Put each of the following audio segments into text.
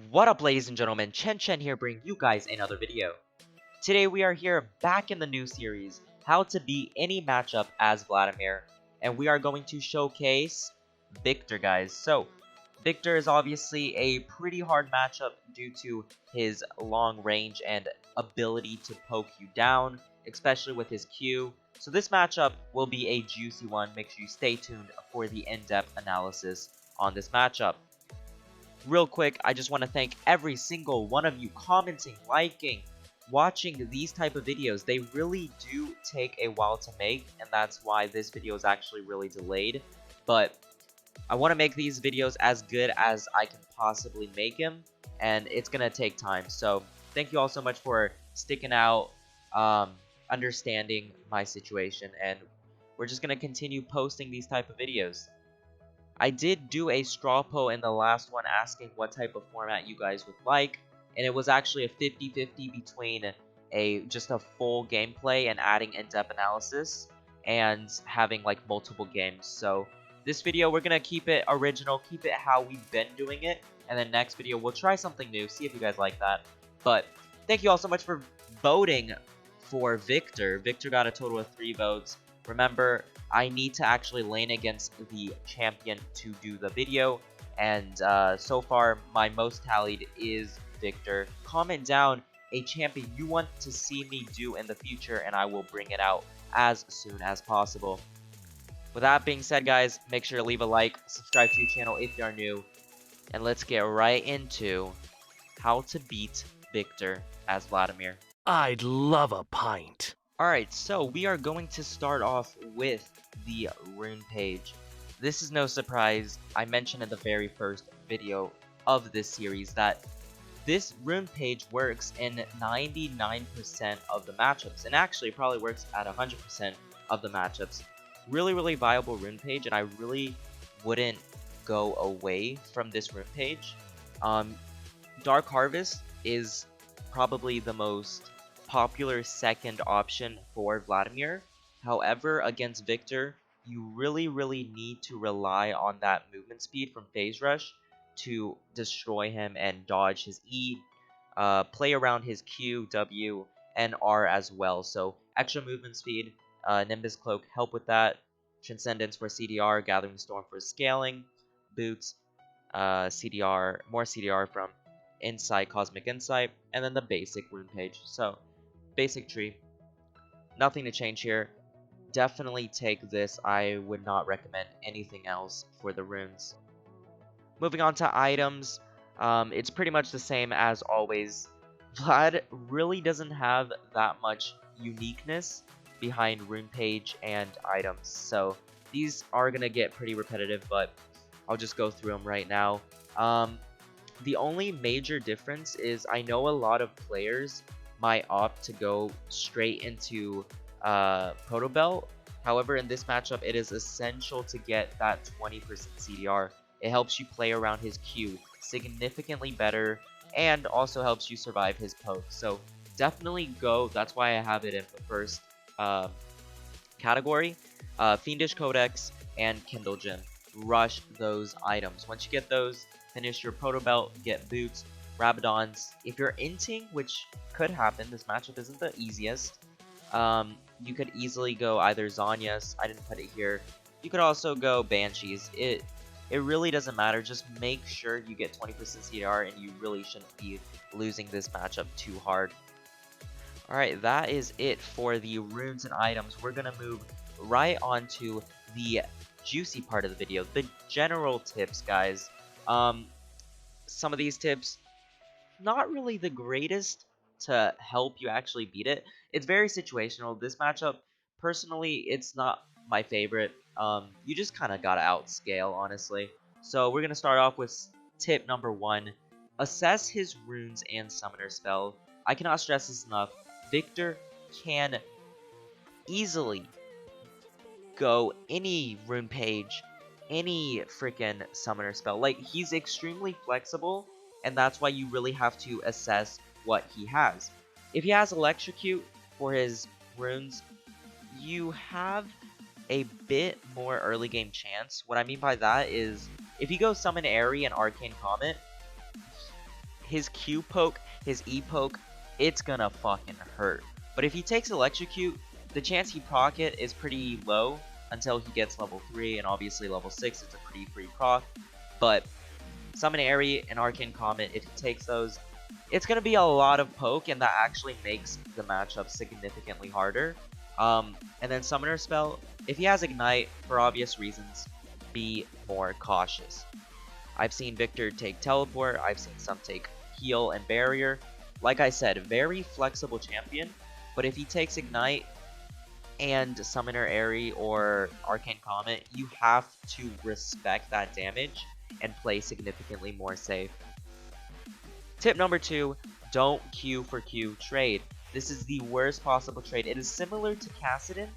What up, ladies and gentlemen, Chen Chen here bringing you guys another video. Today we are here back in the new series, how to beat any matchup as Vladimir, and we are going to showcase Viktor, guys. So, Viktor is obviously a pretty hard matchup due to his long range and ability to poke you down, especially with his Q. So this matchup will be a juicy one. Make sure you stay tuned for the in-depth analysis on this matchup. Real quick, I just want to thank every single one of you commenting, liking, watching these type of videos. They really do take a while to make, and that's why this video is actually really delayed. But I want to make these videos as good as I can possibly make them, and it's going to take time. So thank you all so much for sticking out, understanding my situation, and we're just going to continue posting these type of videos. I did do a straw poll in the last one asking what type of format you guys would like, and it was actually a 50-50 between just a full gameplay and adding in-depth analysis and having like multiple games. So this video we're gonna keep it original, keep it how we've been doing it, and then next video we'll try something new, see if you guys like that. But thank you all so much for voting for Viktor. Viktor got a total of 3 votes. Remember, I need to actually lane against the champion to do the video, and so far my most tallied is Viktor. Comment down a champion you want to see me do in the future, and I will bring it out as soon as possible. With that being said, guys, make sure to leave a like, subscribe to the channel if you are new, and let's get right into how to beat Viktor as Vladimir. I'd love a pint. Alright, so we are going to start off with the rune page. This is no surprise. I mentioned in the very first video of this series that this rune page works in 99% of the matchups, and actually probably works at 100% of the matchups. Really viable rune page, and I really wouldn't go away from this rune page. Dark Harvest is probably the most popular second option for Vladimir. However, against Viktor, you really need to rely on that movement speed from Phase Rush to destroy him and dodge his E, play around his Q, W, and R as well. So extra movement speed, Nimbus Cloak help with that, Transcendence for CDR, Gathering Storm for scaling, Boots, CDR, more CDR from Insight, Cosmic Insight, and then the basic rune page. So basic tree, nothing to change here. Definitely take this. I would not recommend anything else for the runes. Moving on to items, it's pretty much the same as always. Vlad really doesn't have that much uniqueness behind rune page and items, so these are gonna get pretty repetitive, but I'll just go through them right now. The only major difference is I know a lot of players might opt to go straight into Proto Belt. However, in this matchup, it is essential to get that 20% CDR. It helps you play around his Q significantly better, and also helps you survive his poke. So definitely go. That's why I have it in the first category. Fiendish Codex and Kindle Gem. Rush those items. Once you get those, finish your Proto Belt, get boots, Rabadons. If you're inting, which could happen, this matchup isn't the easiest. You could easily go either Zhonya's, I didn't put it here. You could also go Banshees. It really doesn't matter. Just make sure you get 20% CDR, and you really shouldn't be losing this matchup too hard. Alright, that is it for the runes and items. We're gonna move right on to the juicy part of the video, the general tips, guys. Some of these tips, not really the greatest to help you actually beat it. It's very situational. This matchup, personally, it's not my favorite. You just kind of gotta outscale, honestly. So we're gonna start off with tip number 1. Assess his runes and summoner spell. I cannot stress this enough. Viktor can easily go any rune page, any freaking summoner spell. Like, he's extremely flexible, and that's why you really have to assess what he has. If he has Electrocute for his runes, you have a bit more early game chance. What I mean by that is, if you go summon Airy and Arcane Comet, his Q poke, his E poke, it's gonna fucking hurt. But if he takes Electrocute, the chance he proc it is pretty low until he gets level 3, and obviously level 6 it's a pretty free proc. But Summon Airy and Arcane Comet, if he takes those, it's going to be a lot of poke, and that actually makes the matchup significantly harder. And then Summoner Spell, if he has Ignite, for obvious reasons, be more cautious. I've seen Viktor take Teleport, I've seen some take Heal and Barrier. Like I said, very flexible champion, but if he takes Ignite and Summoner Airy or Arcane Comet, you have to respect that damage and play significantly more safe. Tip number 2, don't Q for Q trade. This is the worst possible trade. It is similar to Kassadin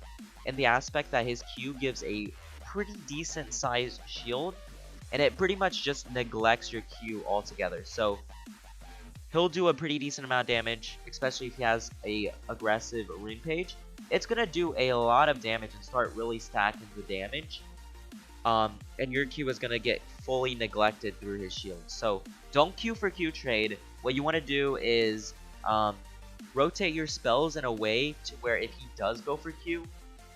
in the aspect that his Q gives a pretty decent sized shield, and it pretty much just neglects your Q altogether. So he'll do a pretty decent amount of damage, especially if he has a aggressive rune page. It's gonna do a lot of damage and start really stacking the damage. And your Q is gonna get fully neglected through his shield. So don't Q for Q trade. What you want to do is rotate your spells in a way to where if he does go for Q,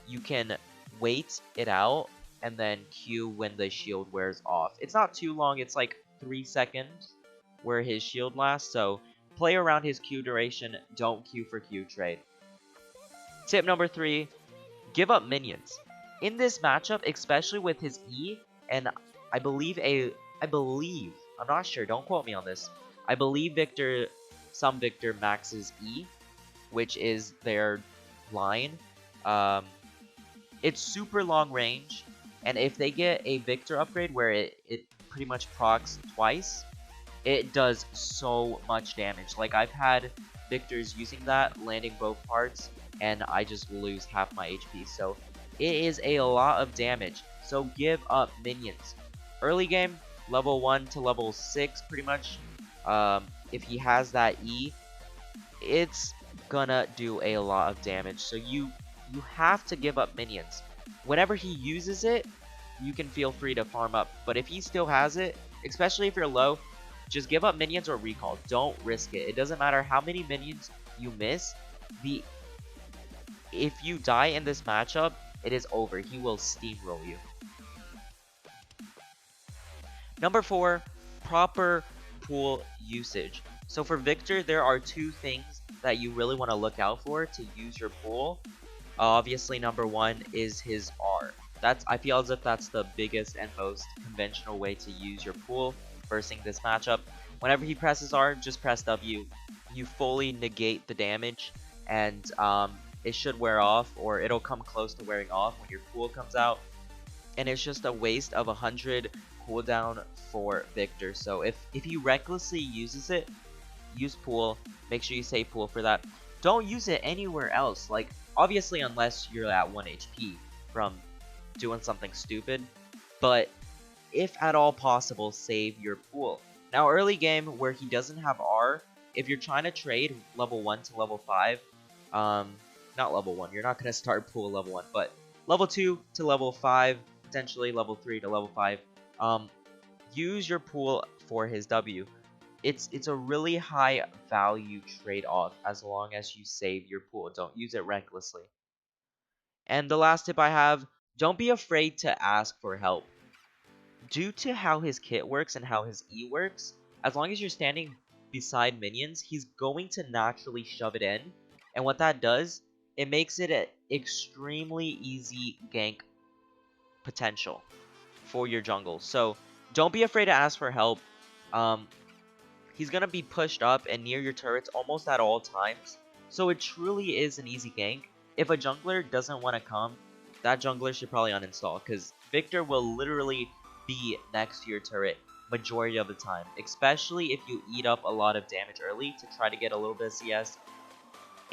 you can wait it out and then Q when the shield wears off. It's not too long, it's like 3 seconds where his shield lasts, so play around his Q duration, don't Q for Q trade. Tip number 3, give up minions. In this matchup, especially with his E, and I believe, I'm not sure, don't quote me on this, I believe some Viktor maxes E, which is their line. It's super long range, and if they get a Viktor upgrade where it pretty much procs twice, it does so much damage. Like, I've had Viktors using that, landing both parts, and I just lose half my HP. So it is a lot of damage. So give up minions. Early game, level 1 to level 6 pretty much. If he has that E, it's gonna do a lot of damage. So you have to give up minions. Whenever he uses it, you can feel free to farm up. But if he still has it, especially if you're low, just give up minions or recall. Don't risk it. It doesn't matter how many minions you miss. If you die in this matchup, it is over. He will steamroll you. Number 4, proper pool usage. So for Viktor, there are 2 things that you really want to look out for to use your pool. Obviously, number 1 is his R. I feel as if that's the biggest and most conventional way to use your pool versing this matchup. Whenever he presses R, just press W. You fully negate the damage, and it should wear off, or it'll come close to wearing off when your pool comes out. And it's just a waste of 100 cooldown for Viktor. So if he recklessly uses it, use pool. Make sure you save pool for that. Don't use it anywhere else. Like, obviously, unless you're at 1 HP from doing something stupid. But if at all possible, save your pool. Now, early game where he doesn't have R, if you're trying to trade level 1 to level 5, not level 1, you're not going to start pool level 1, but level 2 to level 5, potentially level 3 to level 5, use your pool for his W. It's a really high value trade-off as long as you save your pool. Don't use it recklessly. And the last tip I have, don't be afraid to ask for help. Due to how his kit works and how his E works, as long as you're standing beside minions, he's going to naturally shove it in. And what that does, it makes it an extremely easy gank potential for your jungle. So don't be afraid to ask for help. He's going to be pushed up and near your turrets almost at all times. So it truly is an easy gank. If a jungler doesn't want to come, that jungler should probably uninstall, because Viktor will literally be next to your turret majority of the time, especially if you eat up a lot of damage early to try to get a little bit of CS.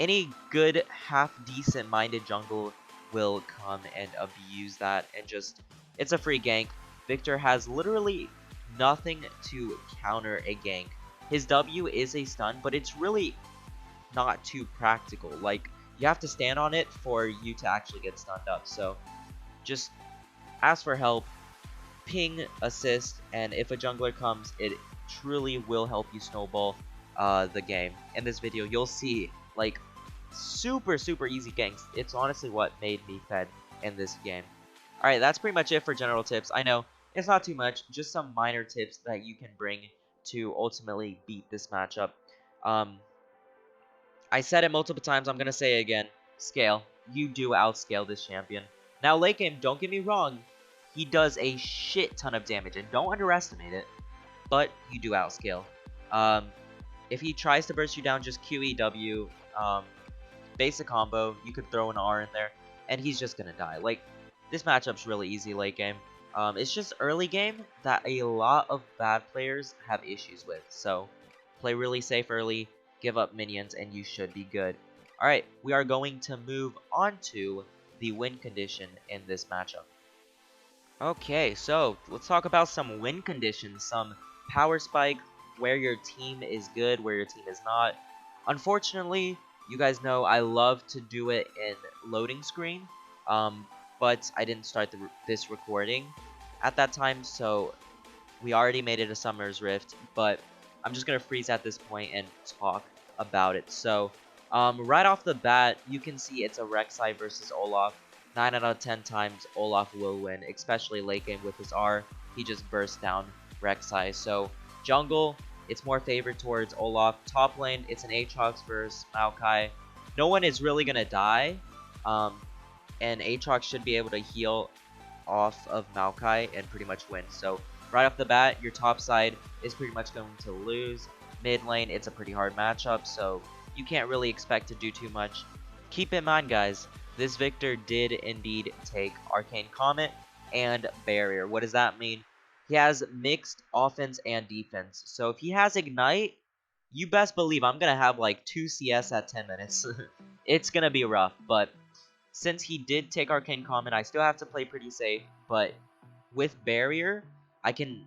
Any good, half-decent minded jungle will come and abuse that, and just, it's a free gank. Viktor has literally nothing to counter a gank. His W is a stun, but it's really not too practical. Like, you have to stand on it for you to actually get stunned up. So just ask for help, ping, assist, and if a jungler comes, it truly will help you snowball the game. In this video, you'll see like super easy ganks. It's honestly what made me fed in this game. Alright, that's pretty much it for general tips. I know it's not too much, just some minor tips that you can bring to ultimately beat this matchup. I said it multiple times, I'm gonna say it again. Scale. You do outscale this champion. Now, late game, don't get me wrong, he does a shit ton of damage, and don't underestimate it, but you do outscale. If he tries to burst you down, just QEW, basic combo, you could throw an R in there, and he's just gonna die. Like, this matchup's really easy late game. It's just early game that a lot of bad players have issues with, so play really safe early, give up minions, and you should be good. Alright, we are going to move on to the win condition in this matchup. Okay, so let's talk about some win conditions, some power spike, where your team is good, where your team is not. Unfortunately, you guys know I love to do it in loading screen, but I didn't start this recording at that time, so we already made it a Summer's Rift, but I'm just going to freeze at this point and talk about it. So, right off the bat, you can see it's a Rek'Sai versus Olaf. 9 out of 10 times, Olaf will win, especially late game with his R. He just bursts down Rek'Sai. So, jungle, it's more favored towards Olaf. Top lane, it's an Aatrox versus Maokai. No one is really going to die, and Aatrox should be able to heal off of Maokai and pretty much win. So, right off the bat, your top side is pretty much going to lose. Mid lane, it's a pretty hard matchup, so you can't really expect to do too much. Keep in mind, guys, this Viktor did indeed take Arcane Comet and Barrier. What does that mean? He has mixed offense and defense. So if he has Ignite, you best believe I'm going to have like 2 CS at 10 minutes. It's going to be rough, but since he did take Arcane Comet, I still have to play pretty safe. But with Barrier, I can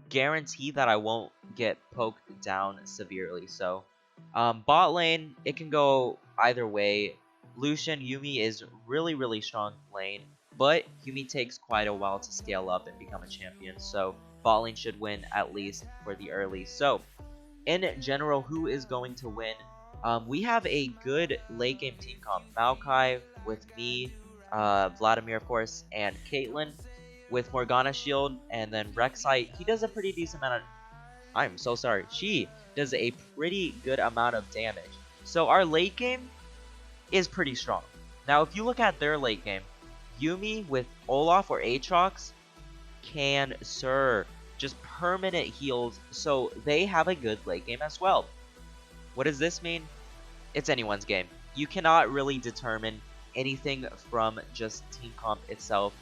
guarantee that I won't get poked down severely. So bot lane, it can go either way. Lucian, Yuumi is really strong lane, but Yuumi takes quite a while to scale up and become a champion, so bot lane should win at least for the early. So in general, who is going to win? We have a good late game team comp. Maokai with me, Vladimir of course, and Caitlyn with Morgana Shield, and then Rek'Sai. He does a pretty decent amount of... I'm so sorry. She does a pretty good amount of damage. So our late game is pretty strong. Now, if you look at their late game, Yuumi with Olaf or Aatrox can, just permanent heals. So they have a good late game as well. What does this mean? It's anyone's game. You cannot really determine anything from just team comp itself.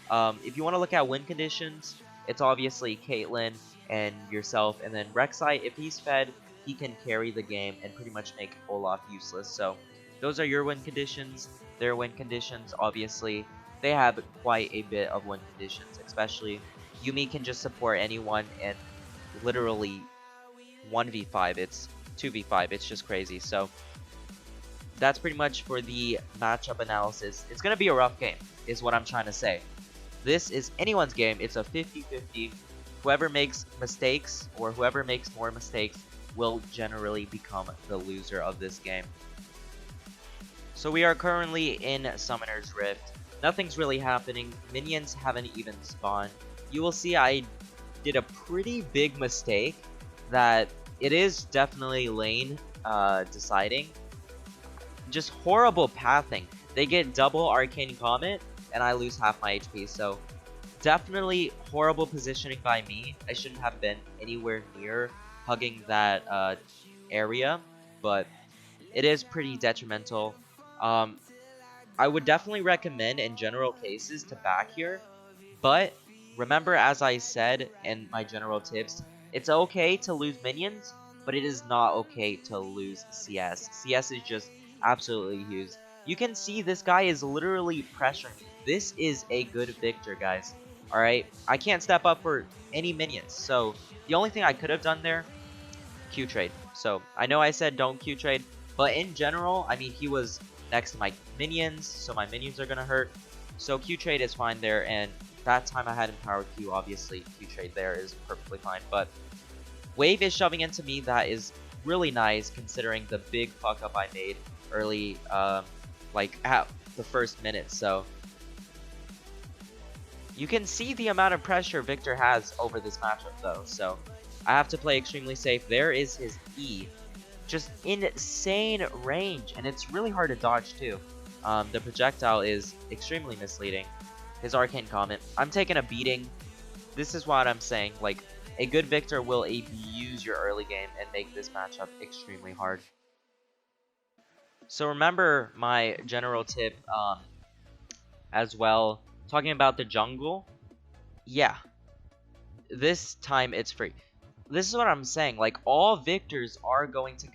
If you want to look at win conditions, it's obviously Caitlyn and yourself, and then Rek'Sai, if he's fed, he can carry the game and pretty much make Olaf useless. So those are your win conditions. Their win conditions, obviously, they have quite a bit of win conditions, especially Yuumi can just support anyone and literally 1v5, it's 2v5, it's just crazy. So that's pretty much for the matchup analysis. It's going to be a rough game, is what I'm trying to say. This is anyone's game. It's a 50-50. Whoever makes mistakes, or whoever makes more mistakes, will generally become the loser of this game. So we are currently in Summoner's Rift. Nothing's really happening. Minions haven't even spawned. You will see I did a pretty big mistake that it is definitely lane deciding. Just horrible pathing. They get double Arcane Comet, and I lose half my HP, so definitely horrible positioning by me. I shouldn't have been anywhere near hugging that area, but it is pretty detrimental. I would definitely recommend in general cases to back here, but remember, as I said in my general tips, it's okay to lose minions, but it is not okay to lose CS. CS is just absolutely huge. You can see this guy is literally pressuring me. This is a good Viktor, guys. Alright, I can't step up for any minions, so the only thing I could have done there, Q trade. So I know I said don't Q trade, but in general, I mean, he was next to my minions, so my minions are gonna hurt. So Q trade is fine there, and that time I had Empower Q, obviously Q trade there is perfectly fine. But Wave is shoving into me. That is really nice considering the big fuck up I made early, like at the first minute. So you can see the amount of pressure Viktor has over this matchup though. So I have to play extremely safe. There is his E. Just insane range, and it's really hard to dodge too. The projectile is extremely misleading. His arcane comment. I'm taking a beating. This is what I'm saying. Like, a good Viktor will abuse your early game and make this matchup extremely hard. So remember my general tip as well, talking about the jungle. Yeah, this time it's free. This is what I'm saying. Like, all Viktors are going to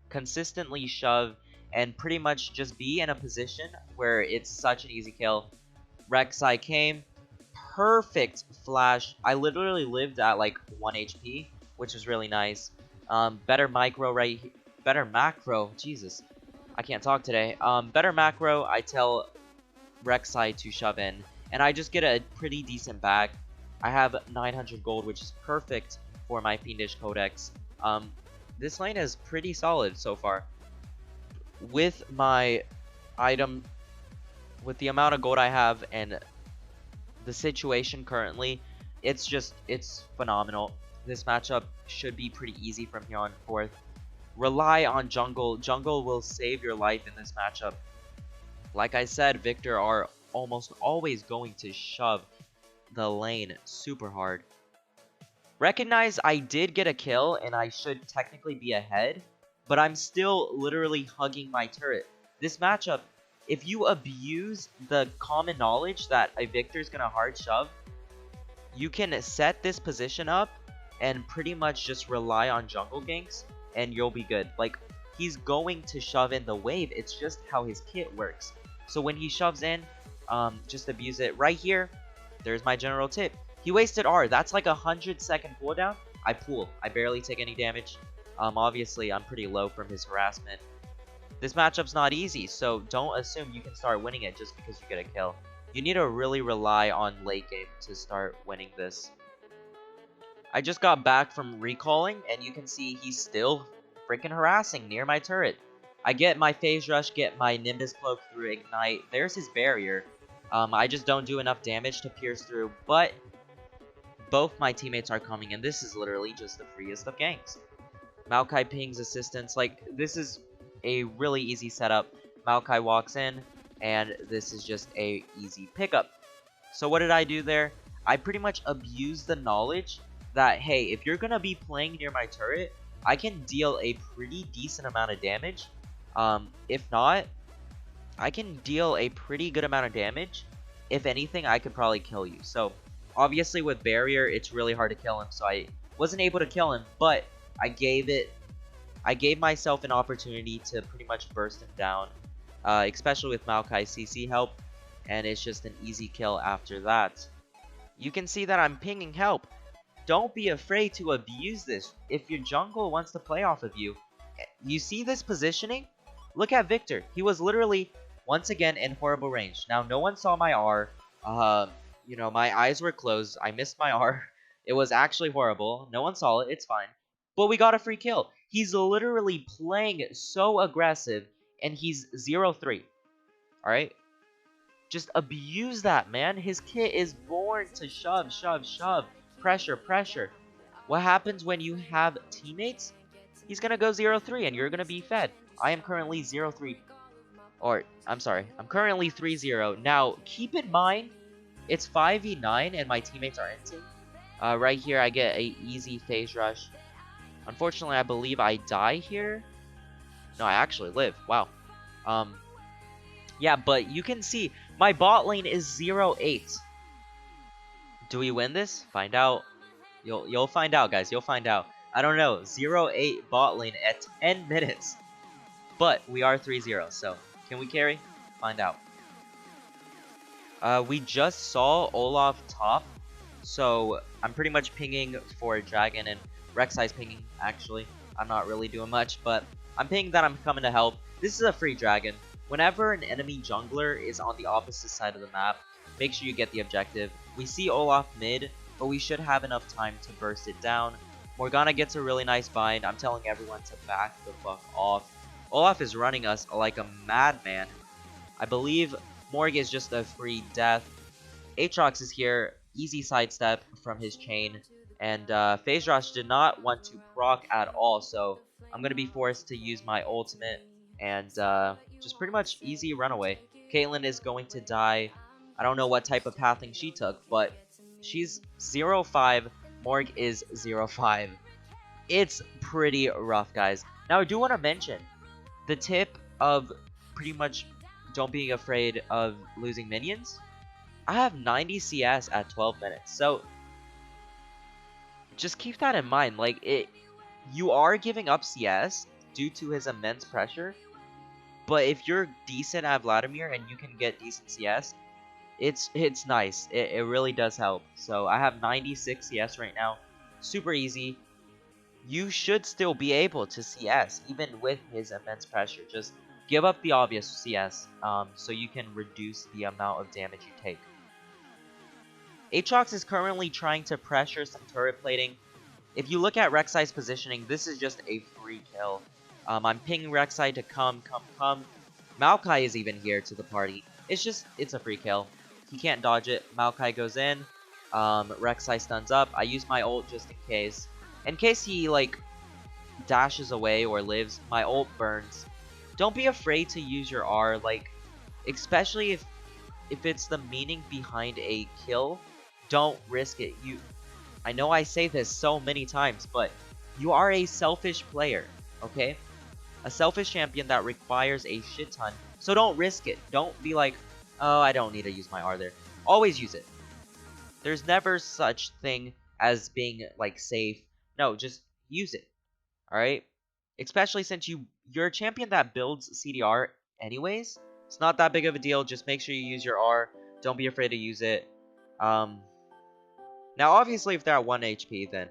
consistently shove and pretty much just be in a position where it's such an easy kill. Rek'Sai came. Perfect flash. I literally lived at like 1 HP, which is really nice. Better micro right here. Better macro. Jesus, I can't talk today. Better macro. I tell Rek'Sai to shove in, and I just get a pretty decent bag. I have 900 gold, which is perfect for my Fiendish Codex. This lane is pretty solid so far. With my item, with the amount of gold I have and the situation currently, it's phenomenal. This matchup should be pretty easy from here on forth. Rely on jungle. Jungle will save your life in this matchup. Like I said, Viktor are almost always going to shove the lane super hard. Recognize I did get a kill and I should technically be ahead, but I'm still literally hugging my turret. This matchup, if you abuse the common knowledge that a Viktor's gonna hard shove, you can set this position up and pretty much just rely on jungle ganks and you'll be good. Like, he's going to shove in the wave, it's just how his kit works. So when he shoves in, just abuse it. Right here, there's my general tip. He wasted R. That's like 100-second cooldown. I pool. I barely take any damage. Obviously, I'm pretty low from his harassment. This matchup's not easy, so don't assume you can start winning it just because you get a kill. You need to really rely on late game to start winning this. I just got back from recalling, and you can see he's still freaking harassing near my turret. I get my phase rush, get my Nimbus cloak through ignite. There's his barrier. I just don't do enough damage to pierce through, but both my teammates are coming, and this is literally just the freest of ganks. Maokai pings assistance. Like, this is a really easy setup. Maokai walks in, and this is just a easy pickup. So what did I do there? I pretty much abused the knowledge that, hey, if you're gonna be playing near my turret, I can deal a pretty decent amount of damage. If not, I can deal a pretty good amount of damage. If anything, I could probably kill you. So obviously with barrier, it's really hard to kill him, so I wasn't able to kill him, but I gave myself an opportunity to pretty much burst him down, especially with Maokai CC help, and it's just an easy kill after that. You can see that I'm pinging help. Don't be afraid to abuse this. If your jungle wants to play off of you, you see this positioning? Look at Viktor. He was literally, once again, in horrible range. Now, no one saw my R. You know, my eyes were closed. I missed my R. It was actually horrible. No one saw it. It's fine. But we got a free kill. He's literally playing so aggressive, and he's 0-3. Alright? Just abuse that, man. His kit is born to shove, shove, shove. Pressure, pressure. What happens when you have teammates? He's gonna go 0-3, and you're gonna be fed. I am currently 0-3. Or, I'm sorry. I'm currently 3-0. Now, keep in mind, it's 5v9, and my teammates are inting. Right here, I get a easy phase rush. Unfortunately, I believe I die here. No, I actually live. Wow. Yeah, but you can see my bot lane is 0-8. Do we win this? Find out. You'll find out, guys. You'll find out. I don't know. 0-8 bot lane at 10 minutes. But we are 3-0, so can we carry? Find out. We just saw Olaf top, so I'm pretty much pinging for Dragon, and Rek'Sai's pinging, actually. I'm not really doing much, but I'm pinging that I'm coming to help. This is a free Dragon. Whenever an enemy jungler is on the opposite side of the map, make sure you get the objective. We see Olaf mid, but we should have enough time to burst it down. Morgana gets a really nice bind. I'm telling everyone to back the fuck off. Olaf is running us like a madman. I believe Morg is just a free death. Aatrox is here. Easy sidestep from his chain. And Phase Rush did not want to proc at all, so I'm going to be forced to use my ultimate and just pretty much easy runaway. Caitlyn is going to die. I don't know what type of pathing she took, but she's 0-5. Morg is 0-5. It's pretty rough, guys. Now, I do want to mention the tip of pretty much don't being afraid of losing minions. I have 90 CS at 12 minutes, so just keep that in mind. Like, you are giving up CS due to his immense pressure, but if you're decent at Vladimir and you can get decent CS, it's nice. It really does help. So I have 96 CS right now, super easy. You should still be able to CS even with his immense pressure. Just give up the obvious CS, so you can reduce the amount of damage you take. Aatrox is currently trying to pressure some turret plating. If you look at Rek'Sai's positioning, this is just a free kill. I'm pinging Rek'Sai to come. Maokai is even here to the party. It's a free kill. He can't dodge it. Maokai goes in. Rek'Sai stuns up. I use my ult just in case. In case he, like, dashes away or lives, my ult burns. Don't be afraid to use your R, like, especially if it's the meaning behind a kill. Don't risk it. I know I say this so many times, but you are a selfish player, okay? A selfish champion that requires a shit ton. So don't risk it. Don't be like, oh, I don't need to use my R there. Always use it. There's never such thing as being, like, safe. No, just use it. Alright? Especially since you're a champion that builds CDR anyways. It's not that big of a deal. Just make sure you use your R. Don't be afraid to use it. Now, obviously, if they're at 1 HP, then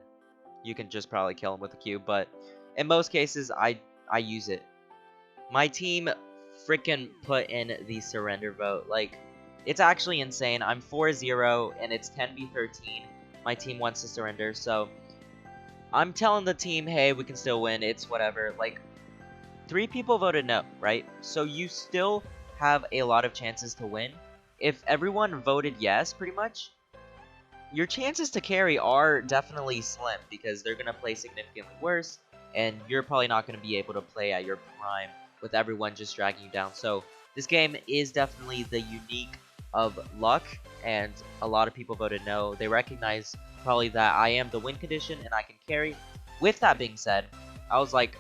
you can just probably kill them with a Q. But in most cases, I use it. My team freaking put in the surrender vote. Like, it's actually insane. I'm 4-0, and it's 10v13. My team wants to surrender, so I'm telling the team, hey, we can still win. It's whatever. Like, 3 people voted no, right? So you still have a lot of chances to win. If everyone voted yes, pretty much, your chances to carry are definitely slim because they're going to play significantly worse, and you're probably not going to be able to play at your prime with everyone just dragging you down. So this game is definitely the unique of luck, and a lot of people voted no. They recognize probably that I am the win condition and I can carry. With that being said, I was like,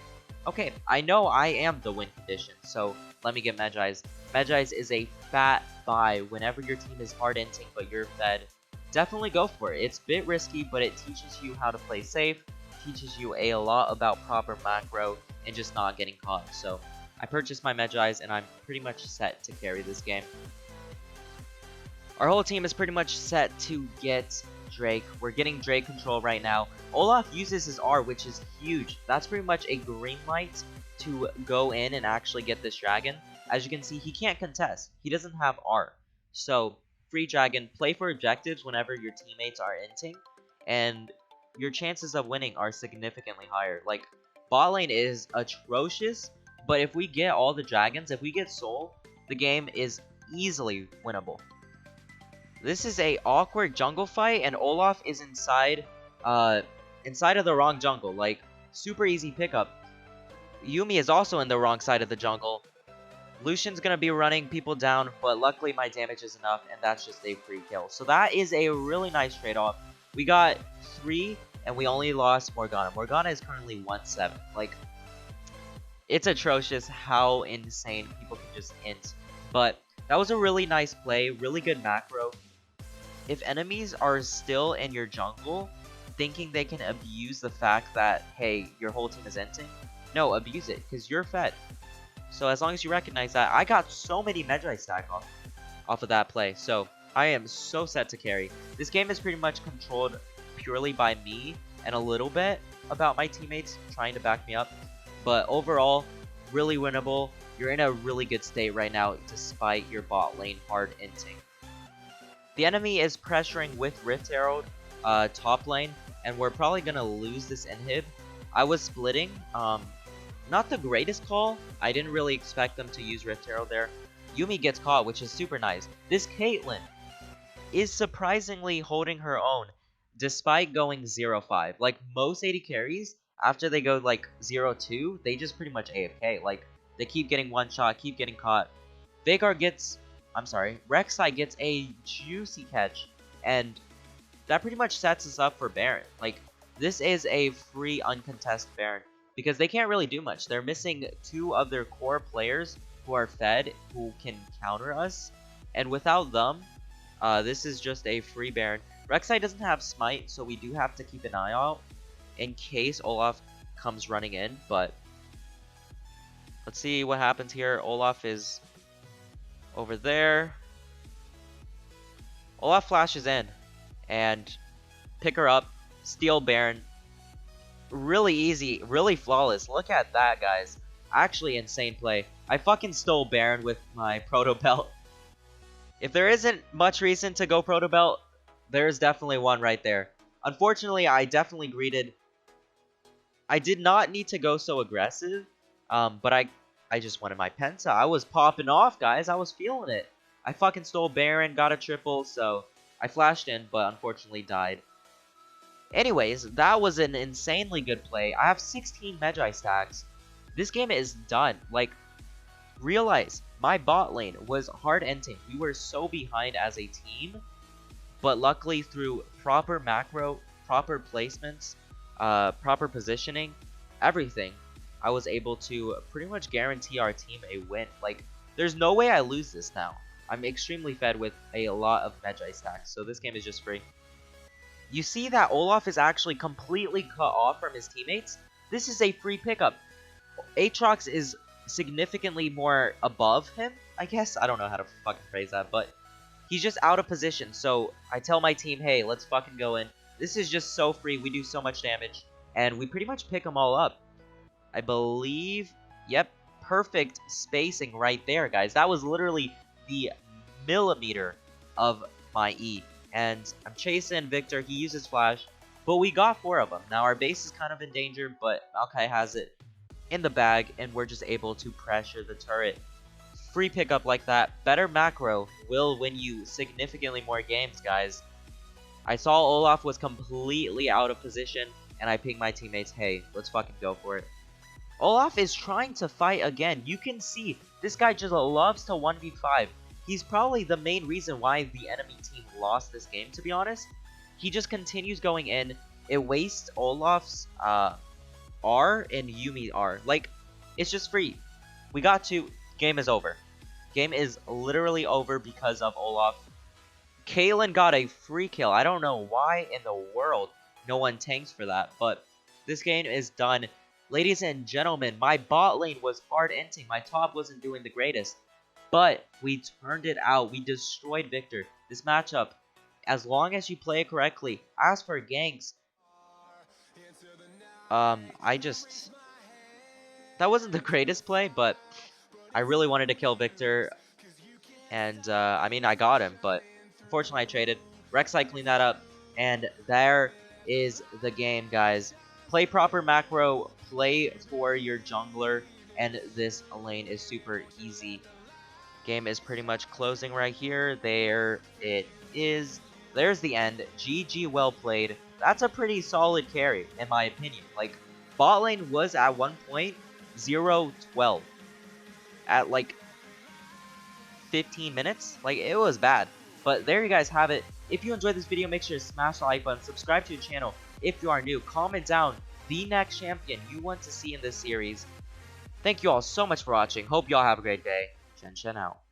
okay, I know I am the win condition, so let me get Medjai's. Medjai's is a fat buy whenever your team is hard inting but you're fed. Definitely go for it. It's a bit risky, but it teaches you how to play safe, teaches you a lot about proper macro, and just not getting caught. So I purchased my Medjai's, and I'm pretty much set to carry this game. Our whole team is pretty much set to get Drake. We're getting Drake control right now. Olaf uses his R, which is huge. That's pretty much a green light to go in and actually get this dragon. As you can see, he can't contest. He doesn't have R. So free dragon, play for objectives whenever your teammates are inting, and your chances of winning are significantly higher. Like, bot lane is atrocious, but if we get all the dragons, if we get soul, the game is easily winnable. This is a awkward jungle fight, and Olaf is inside of the wrong jungle. Like, super easy pickup. Yuumi is also in the wrong side of the jungle. Lucian's gonna be running people down, but luckily my damage is enough, and that's just a free kill. So that is a really nice trade-off. We got 3, and we only lost Morgana. Morgana is currently 1-7. Like, it's atrocious how insane people can just int. But that was a really nice play, really good macro. If enemies are still in your jungle, thinking they can abuse the fact that, hey, your whole team is inting, no, abuse it, because you're fed. So as long as you recognize that, I got so many Medjai stack off of that play. So I am so set to carry. This game is pretty much controlled purely by me and a little bit about my teammates trying to back me up. But overall, really winnable. You're in a really good state right now despite your bot lane hard inting. The enemy is pressuring with Rift Herald top lane, and we're probably gonna lose this inhib. I was splitting, not the greatest call. I didn't really expect them to use Rift Herald there. Yumi gets caught, which is super nice. This Caitlyn is surprisingly holding her own despite going 0-5. Like most AD carries, after they go like 0-2, they just pretty much AFK. Like they keep getting one shot, keep getting caught. Rek'Sai gets a juicy catch, and that pretty much sets us up for Baron. Like this is a free uncontested Baron because they can't really do much. They're missing 2 of their core players who are fed, who can counter us, and without them, this is just a free Baron. Rek'Sai doesn't have Smite, so we do have to keep an eye out in case Olaf comes running in, but let's see what happens here. Olaf is over there. Olaf flashes in and pick her up, steal Baron. Really easy, really flawless. Look at that, guys. Actually insane play. I fucking stole Baron with my Proto Belt. If there isn't much reason to go Proto Belt, there's definitely one right there. Unfortunately, I definitely greeted. I did not need to go so aggressive, but I just wanted my Penta. I was popping off, guys. I was feeling it. I fucking stole Baron, got a triple, so I flashed in, but unfortunately died. Anyways, that was an insanely good play. I have 16 Magi stacks. This game is done. Like, realize, my bot lane was hard ending. We were so behind as a team, but luckily through proper macro, proper placements, proper positioning, everything, I was able to pretty much guarantee our team a win. Like, there's no way I lose this now. I'm extremely fed with a lot of Magi stacks, so this game is just free. You see that Olaf is actually completely cut off from his teammates? This is a free pickup. Aatrox is significantly more above him, I guess. I don't know how to fucking phrase that, but he's just out of position. So I tell my team, hey, let's fucking go in. This is just so free. We do so much damage, and we pretty much pick them all up. I believe, yep, perfect spacing right there, guys. That was literally the millimeter of my E. And I'm chasing Viktor. He uses flash, but we got 4 of them. Now our base is kind of in danger, but Maokai has it in the bag, and we're just able to pressure the turret. Free pickup like that, better macro will win you significantly more games, guys. I saw Olaf was completely out of position, and I pinged my teammates, hey, let's fucking go for it. Olaf is trying to fight again. You can see this guy just loves to 1v5. He's probably the main reason why the enemy team lost this game, to be honest. He just continues going in. It wastes Olaf's R and Yumi R. Like, it's just free. We got to. Game is over. Game is literally over because of Olaf. Caitlyn got a free kill. I don't know why in the world no one tanks for that, but this game is done. Ladies and gentlemen, my bot lane was hard ending. My top wasn't doing the greatest, but we turned it out. We destroyed Viktor. This matchup, as long as you play it correctly, as for ganks, that wasn't the greatest play, but I really wanted to kill Viktor, and I mean, I got him, but unfortunately I traded. Rek'Sai cleaned that up, and there is the game, guys. Play proper macro, play for your jungler, and this lane is super easy. Game is pretty much closing right here. There it is. There's the end. GG, well played. That's a pretty solid carry, in my opinion. Like, bot lane was at one point 0-12 at like 15 minutes. Like, it was bad. But there you guys have it. If you enjoyed this video, make sure to smash the like button, subscribe to the channel if you are new, comment down the next champion you want to see in this series. Thank you all so much for watching. Hope you all have a great day. Chen Chen out.